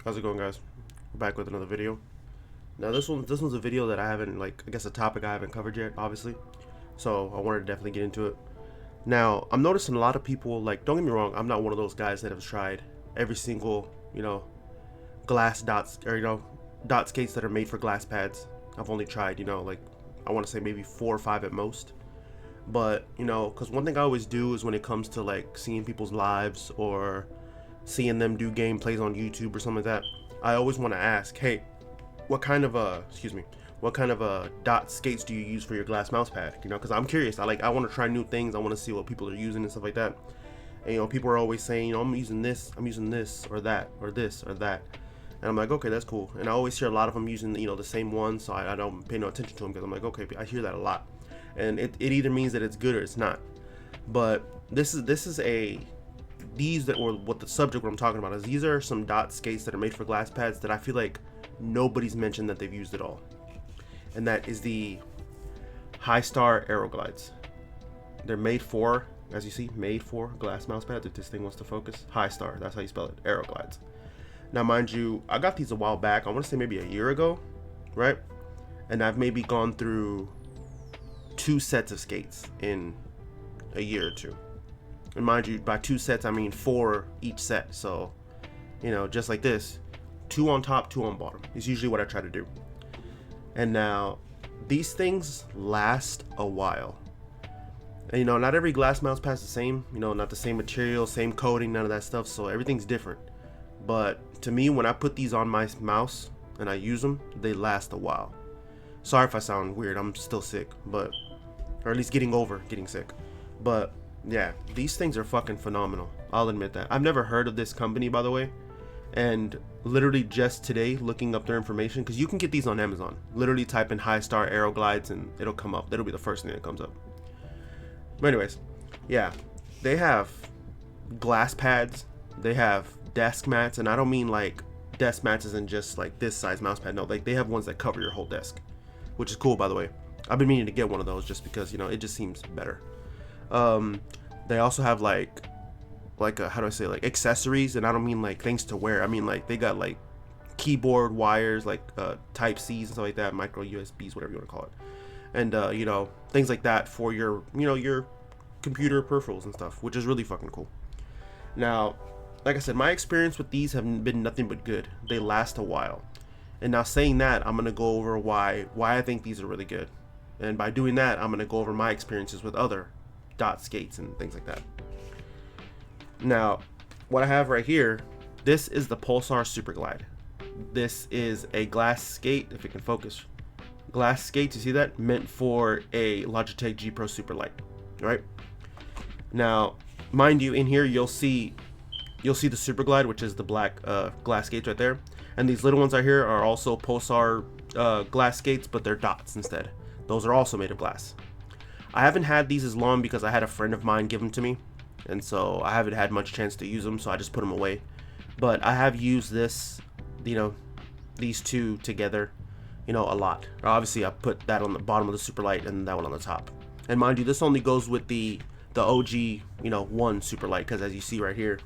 How's it going, guys? We're back with another video. Now this one's a video that I haven't, like, I guess a topic I haven't covered yet, obviously. So I wanted to definitely get into it. Now, I'm noticing a lot of people, like, don't get me wrong, I'm not one of those guys that have tried every single, glass dots, or, dot skates that are made for glass pads. I've only tried, like, I want to say maybe 4 or 5 at most. But, because one thing I always do is when it comes to, like, seeing people's lives or seeing them do gameplays on YouTube or something like that, I always want to ask, hey, what kind of dot skates do you use for your glass mouse pad? Because I'm curious. I want to try new things. I want to see what people are using and stuff like that. And people are always saying, I'm using this, or that, or this, or that. And I'm like, okay, that's cool. And I always hear a lot of them using, the same one, so I don't pay no attention to them because I'm like, okay, I hear that a lot. And it either means that it's good or it's not. But these that were what the subject what I'm talking about is, these are some dot skates that are made for glass pads that I feel like nobody's mentioned that they've used at all. And that is the Hystar Aero Glides. They're made for, as you see, made for glass mouse pads. If this thing wants to focus, Hystar, that's how you spell it, Aero Glides. Now, mind you, I got these a while back. I want to say maybe a year ago, right? And I've maybe gone through 2 sets of skates in a year or two. And mind you, by 2 sets, I mean 4 each set. So, just like this, 2 on top, 2 on bottom is usually what I try to do. And now, these things last a while. And, not every glass mouse pad is the same. Not the same material, same coating, none of that stuff. So everything's different. But to me, when I put these on my mouse and I use them, they last a while. Sorry if I sound weird. I'm still sick, or at least getting sick. But yeah, these things are fucking phenomenal. I'll admit that. I've never heard of this company, by the way. And literally just today, looking up their information, because you can get these on Amazon. Literally type in Hystar Aero Glides and it'll come up. That'll be the first thing that comes up. But anyways, yeah, they have glass pads. They have desk mats, and I don't mean like desk mats as in just like this size mouse pad. No, like they have ones that cover your whole desk, which is cool, by the way. I've been meaning to get one of those just because, it just seems better. They also have like how do I say, like accessories, and I don't mean like things to wear. I mean like they got like keyboard wires, like type C's and stuff like that, micro USBs, whatever you want to call it, and things like that for your your computer peripherals and stuff, which is really fucking cool. Now, like I said, my experience with these have been nothing but good. They last a while. And now, saying that, I'm gonna go over why I think these are really good. And by doing that, I'm gonna go over my experiences with other dot skates and things like that. Now, what I have right here, this is the Pulsar Super Glide. This is a glass skate, if it can focus. Glass skate, you see that? Meant for a Logitech G Pro Superlight, right? Now, mind you, in here you'll see the Super Glide, which is the black glass skates right there. And these little ones right here are also Pulsar glass skates, but they're dots instead. Those are also made of glass. I haven't had these as long because I had a friend of mine give them to me, and so I haven't had much chance to use them, so I just put them away. But I have used this, these two together, a lot. Obviously, I put that on the bottom of the Superlight and that one on the top. And mind you, this only goes with the OG, one Superlight, because as you see right here,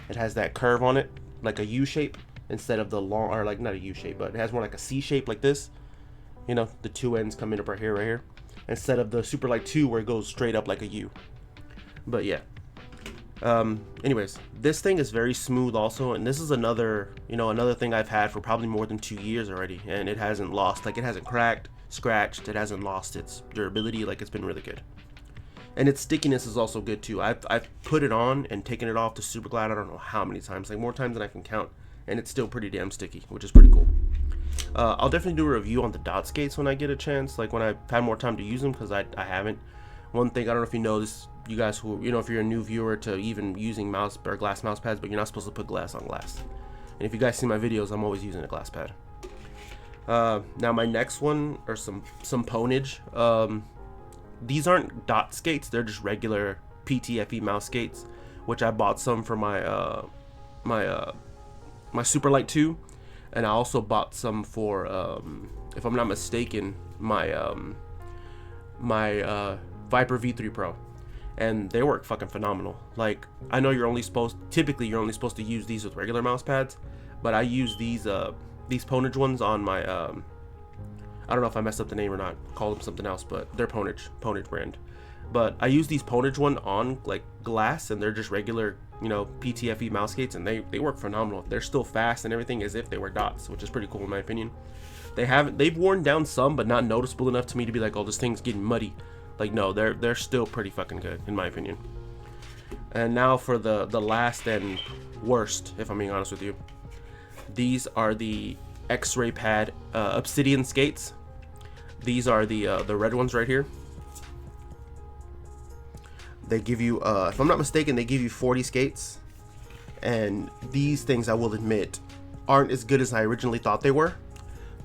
it has that curve on it, like a U shape, instead of the long, or like not a U shape, but it has more like a C shape like this. The 2 ends coming up right here, instead of the Superlight 2 where it goes straight up like a U. But yeah. Anyways, this thing is very smooth also, and this is another thing I've had for probably more than 2 years already, and it hasn't lost, like it hasn't cracked, scratched, it hasn't lost its durability. Like, it's been really good. And its stickiness is also good too. I've put it on and taken it off the Super Glide I don't know how many times, like more times than I can count, and it's still pretty damn sticky, which is pretty cool. I'll definitely do a review on the dot skates when I get a chance, like when I've had more time to use them, because I haven't. One thing, I don't know if you know this, you guys who, if you're a new viewer to even using mouse or glass mouse pads, but you're not supposed to put glass on glass. And if you guys see my videos, I'm always using a glass pad. Now my next one are some ponage. These aren't dot skates, they're just regular PTFE mouse skates, which I bought some for my my Superlight 2, and I also bought some for if I'm not mistaken, my Viper V3 Pro. and they work fucking phenomenal. Like, I know typically you're only supposed to use these with regular mouse pads. but I use these Ponage ones on my I don't know if I messed up the name or not, call them something else, but they're Ponage brand. But I use these Ponage one on like glass, and they're just regular, you know, PTFE mouse skates, and they work phenomenal. They're still fast and everything as if they were dots, which is pretty cool in my opinion. They've worn down some, but not noticeable enough to me to be like, oh, this thing's getting muddy. Like, no, they're still pretty fucking good in my opinion. And now for the last and worst, if I'm being honest with you. These are the X-Ray Pad Obsidian skates. These are the red ones right here. They give you, if I'm not mistaken, they give you 40 skates. And these things, I will admit, aren't as good as I originally thought they were.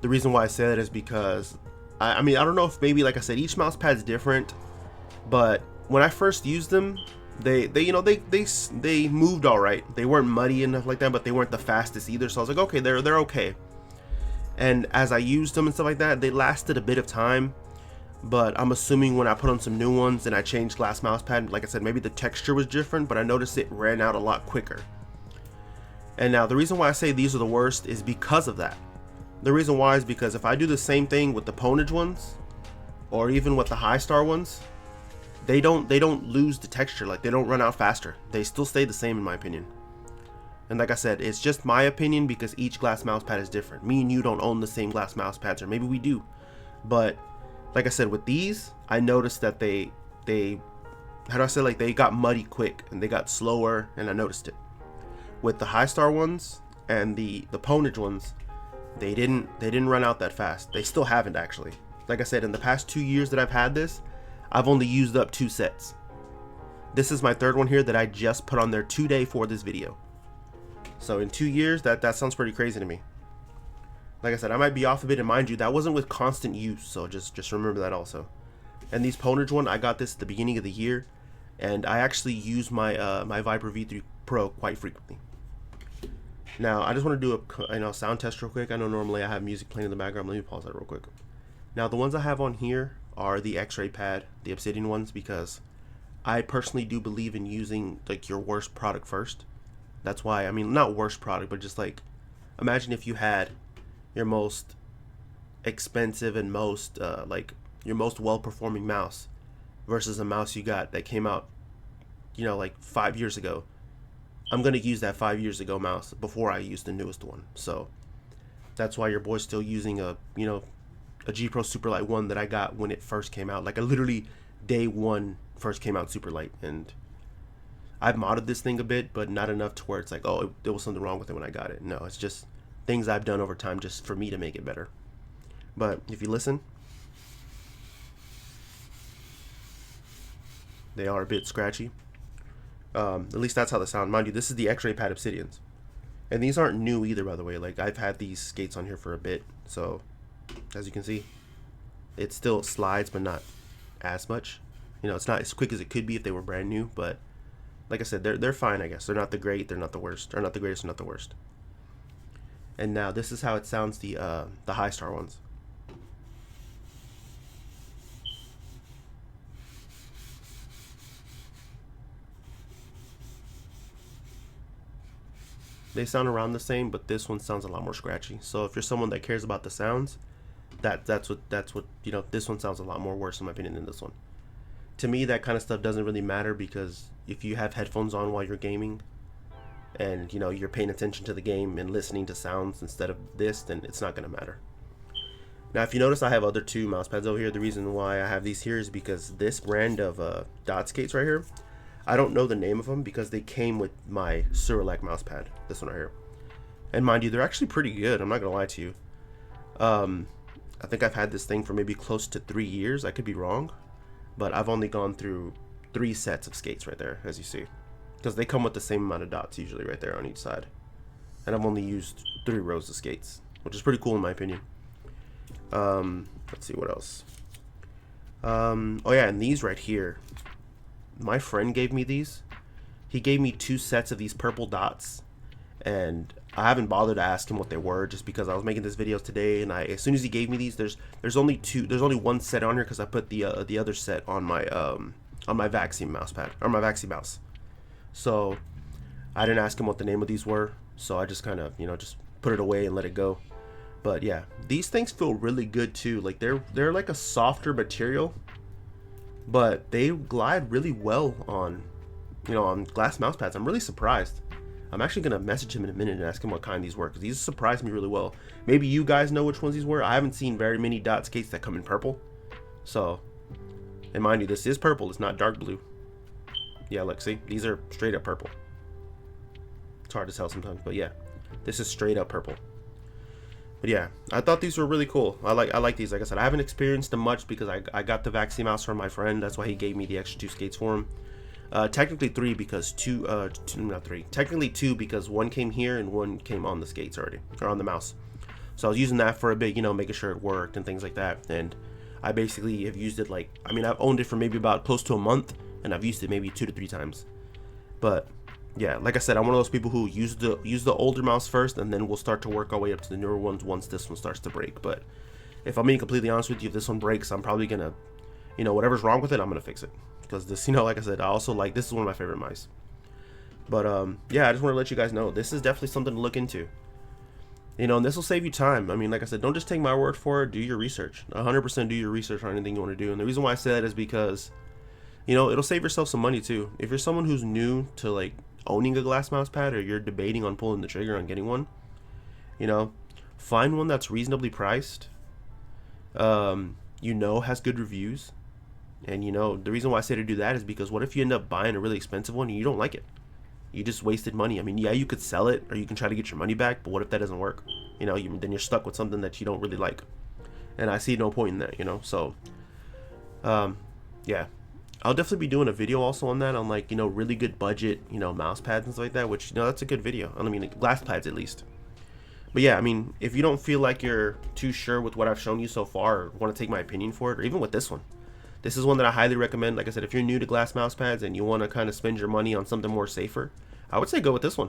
The reason why I say that is because, I mean, I don't know if maybe, like I said, each mouse pad's different. But when I first used them, they moved all right. They weren't muddy enough like that, but they weren't the fastest either. So I was like, okay, they're okay. And as I used them and stuff like that, they lasted a bit of time. But I'm assuming when I put on some new ones and I changed glass mouse pad, like I said, maybe the texture was different, but I noticed it ran out a lot quicker. And now the reason why I say these are the worst is because of that. The reason why is because if I do the same thing with the Ponage ones, or even with the Hystar ones, they don't lose the texture. Like, they don't run out faster. They still stay the same in my opinion. And like I said, it's just my opinion because each glass mouse pad is different. Me and you don't own the same glass mouse pads, or maybe we do. But like I said, with these, I noticed that they how do I say, like, they got muddy quick and they got slower, and I noticed it. With the Hystar ones and the Ponage ones, they didn't run out that fast. They still haven't actually. Like I said, in the past 2 years that I've had this, I've only used up 2 sets. This is my third one here that I just put on there today for this video. So in 2 years, that sounds pretty crazy to me. Like I said, I might be off a bit, and mind you, that wasn't with constant use, so just remember that also. And these Ponage one, I got this at the beginning of the year, and I actually use my my Viper V3 Pro quite frequently. Now, I just want to do a sound test real quick. I know normally I have music playing in the background. Let me pause that real quick. Now, the ones I have on here are the X-Ray Pad, the Obsidian ones, because I personally do believe in using like your worst product first. That's why, I mean, not worst product, but just like, imagine if you had your most expensive and most like your most well-performing mouse versus a mouse you got that came out, you know, like 5 years ago. I'm gonna use that 5 years ago mouse before I use the newest one. So that's why your boy's still using a G Pro Superlight 1 that I got when it first came out. Like, I literally day one first came out Superlight, and I've modded this thing a bit, but not enough to where it's like, oh, there was something wrong with it when I got it. No, it's just things I've done over time just for me to make it better. But if you listen, they are a bit scratchy. At least that's how they sound. Mind you, this is the X-Ray Pad Obsidians, and these aren't new either, by the way. Like, I've had these skates on here for a bit, so as you can see, it still slides, but not as much. You know, it's not as quick as it could be if they were brand new, but like I said, they're fine, I guess. They're not the great, they're not the worst. They're not the greatest, they're not the worst. And now this is how it sounds, the Hystar ones. They sound around the same, but this one sounds a lot more scratchy. So if you're someone that cares about the sounds, that's what you know, this one sounds a lot more worse in my opinion than this one. To me, that kind of stuff doesn't really matter, because if you have headphones on while you're gaming and, you know, you're paying attention to the game and listening to sounds instead of this, then it's not going to matter. Now, if you notice, I have other 2 mouse pads over here. The reason why I have these here is because this brand of dot skates right here, I don't know the name of them because they came with my Surelec mouse pad, this one right here. And mind you, they're actually pretty good, I'm not going to lie to you. I think I've had this thing for maybe close to 3 years. I could be wrong, but I've only gone through 3 sets of skates right there, as you see, because they come with the same amount of dots usually right there on each side. And I've only used 3 rows of skates, which is pretty cool in my opinion. Let's see what else. Oh yeah, and these right here, my friend gave me these. He gave me 2 sets of these purple dots, and I haven't bothered to ask him what they were, just because I was making this video today, and as soon as he gave me these, there's only 1 set on here because I put the other set on my Vaxi mouse pad, or my Vaxi mouse. So I didn't ask him what the name of these were, so I just kind of, you know, just put it away and let it go. But yeah, these things feel really good too. Like they're like a softer material, but they glide really well on, you know, on glass mouse pads. I'm really surprised. I'm actually gonna message him in a minute and ask him what kind these were, because these surprised me really well. Maybe you guys know which ones these were. I haven't seen very many dot skates that come in purple. So, and mind you, this is purple. It's not dark blue. Yeah, look, see, these are straight up purple. It's hard to tell sometimes, but yeah, this is straight up purple. But yeah, I thought these were really cool. I like these. Like I said, I haven't experienced them much because I got the Vaxi mouse from my friend. That's why he gave me the extra 2 skates for him. Technically 3 because not 3. Technically 2 because one came here and one came on the skates already, or on the mouse. So I was using that for a bit, you know, making sure it worked and things like that. And I basically have used it like, I mean, I've owned it for maybe about close to a month, and I've used it maybe 2 to 3 times. But yeah, like I said, I'm one of those people who use the older mouse first, and then we'll start to work our way up to the newer ones once this one starts to break. But if I'm being completely honest with you, if this one breaks, I'm probably gonna, you know, whatever's wrong with it, I'm gonna fix it. Because this, you know, like I said, I also like, this is one of my favorite mice. But yeah, I just want to let you guys know, this is definitely something to look into. You know, and this will save you time. I mean, like I said, don't just take my word for it. Do your research. 100% do your research on anything you want to do. And the reason why I say that is because, you know, it'll save yourself some money too. If you're someone who's new to like owning a glass mouse pad, or you're debating on pulling the trigger on getting one, you know, find one that's reasonably priced, you know, has good reviews. And you know, the reason why I say to do that is because what if you end up buying a really expensive one and you don't like it? You just wasted money. I mean, yeah, you could sell it or you can try to get your money back, but what if that doesn't work? You know, then you're stuck with something that you don't really like. And I see no point in that, you know. So yeah, I'll definitely be doing a video also on that, on like, you know, really good budget, you know, mouse pads and stuff like that, which, you know, that's a good video. I mean, glass pads at least. But yeah, I mean, if you don't feel like you're too sure with what I've shown you so far, or want to take my opinion for it, or even with this one, this is one that I highly recommend. Like I said, if you're new to glass mouse pads and you want to kind of spend your money on something more safer, I would say go with this one.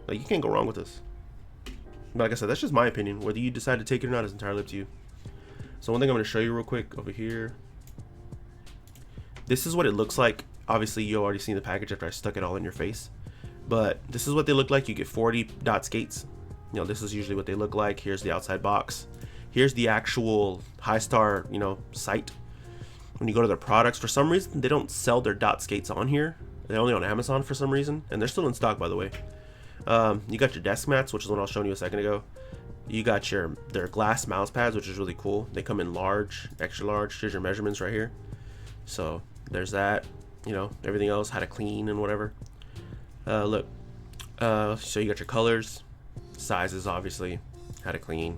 Like, you can't go wrong with this. But like I said, that's just my opinion. Whether you decide to take it or not is entirely up to you. So one thing I'm going to show you real quick over here. This is what it looks like. Obviously, you already seen the package after I stuck it all in your face. But this is what they look like. You get 40 dot skates. You know, this is usually what they look like. Here's the outside box. Here's the actual Hystar, you know, site. When you go to their products, for some reason they don't sell their dot skates on here. They're only on Amazon for some reason, and they're still in stock, by the way. You got your desk mats, which is what I was showing you a second ago. You got their glass mouse pads, which is really cool. They come in large, extra large. Here's your measurements right here. So there's that. You know, everything else, how to clean and whatever. Look, so you got your colors, sizes, obviously, how to clean.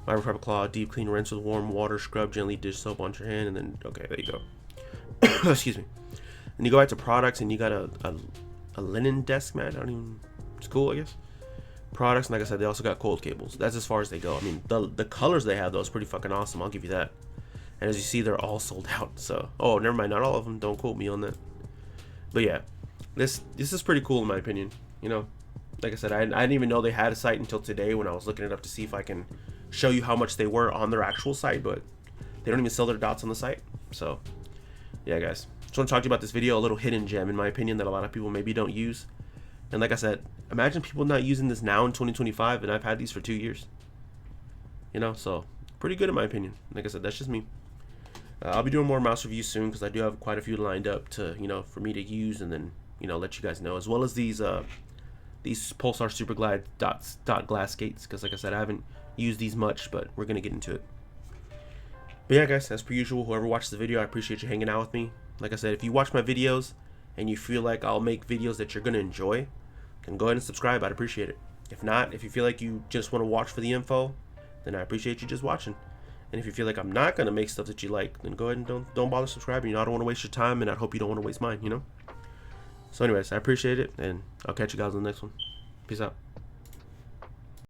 Microfiber cloth, deep clean, rinse with warm water, scrub gently, dish soap onto your hand, and then, okay, there you go. Excuse me. And you go back to products, and you got a linen desk mat. I don't even, it's cool, I guess. Products, and like I said, they also got cold cables. That's as far as they go. I mean, the colors they have, though, is pretty fucking awesome. I'll give you that. And as you see, they're all sold out. So, oh, never mind, not all of them. Don't quote me on that. But yeah, this is pretty cool in my opinion. You know, like I said, I didn't even know they had a site until today when I was looking it up to see if I can show you how much they were on their actual site, but they don't even sell their dots on the site. So yeah, guys, just want to talk to you about this video, a little hidden gem in my opinion that a lot of people maybe don't use. And like I said, imagine people not using this now in 2025, and I've had these for 2 years, you know. So pretty good in my opinion. Like I said, that's just me. I'll be doing more mouse reviews soon, because I do have quite a few lined up to, you know, for me to use, and then, you know, let you guys know, as well as these Pulsar Super Glide dot glass skates, because like I said, I haven't used these much, but we're gonna get into it. But yeah, guys, as per usual, whoever watched the video, I appreciate you hanging out with me. Like I said, if you watch my videos and you feel like I'll make videos that you're gonna enjoy, then go ahead and subscribe. I'd appreciate it. If not, if you feel like you just want to watch for the info, then I appreciate you just watching. And if you feel like I'm not gonna make stuff that you like, then go ahead and don't bother subscribing. You know, I don't want to waste your time, and I hope you don't want to waste mine, you know. So anyways, I appreciate it, and I'll catch you guys on the next one. Peace out.